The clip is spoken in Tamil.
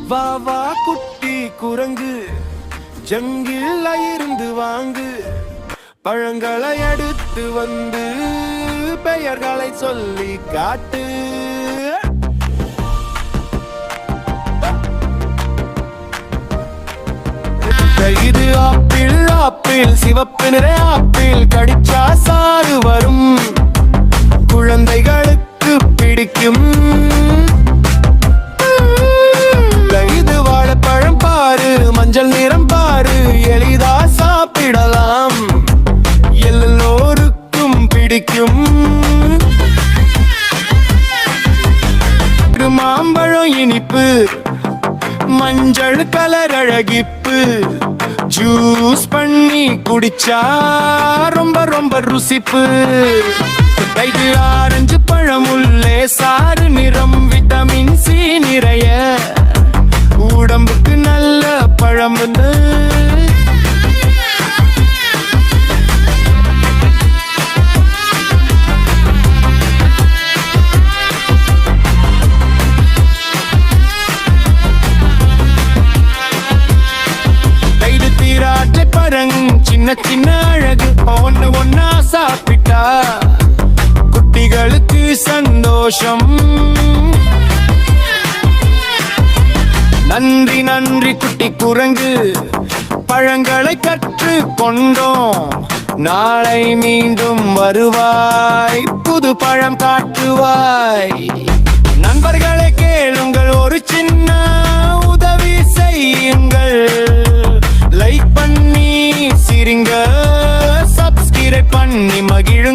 வா வா குட்டி குரங்கு ஜங்கில் இருந்து வாங்கு பழங்களை எடுத்து வந்து பெயர்களை சொல்லி காட்டு. இது ஆப்பிள் ஆப்பிள் சிவப்பு நிற ஆப்பிள் கடிச்சா சாறு வரும் குழந்தைகளுக்கு பிடிக்கும். இது வாழைப்பழம் பாரு மஞ்சள் நிறம் பாரு எளிதா சாப்பிடலாம் எல்லோருக்கும் பிடிக்கும். மாம்பழம் இனிப்பு மஞ்சள் கலர் அழகிப்பு ஜூஸ் பண்ணி குடிச்சா ரொம்ப ரொம்ப ருசிப்பு. இது ஆரஞ்சு பழம் உள்ளே சாறு நிறம் விட்டமின் சி நிறைய உடம்புக்கு நல்ல பழம். சின்ன சின்ன அழகு ஒன்னு ஒன்னா சாப்பிட்டா குட்டிகளுக்கு சந்தோஷம். நன்றி நன்றி குட்டி குரங்கு பழங்களை கற்று கொண்டோம் நாளை மீண்டும் வருவாய் புது பழம் காட்டுவாய். நண்பர்களை கேளுங்கள் ஒரு சின்ன உதவி செய்யுங்கள் லைக் பண்ணி சிரிங்க சப்ஸ்கிரைப் பண்ணி மகிழுங்க.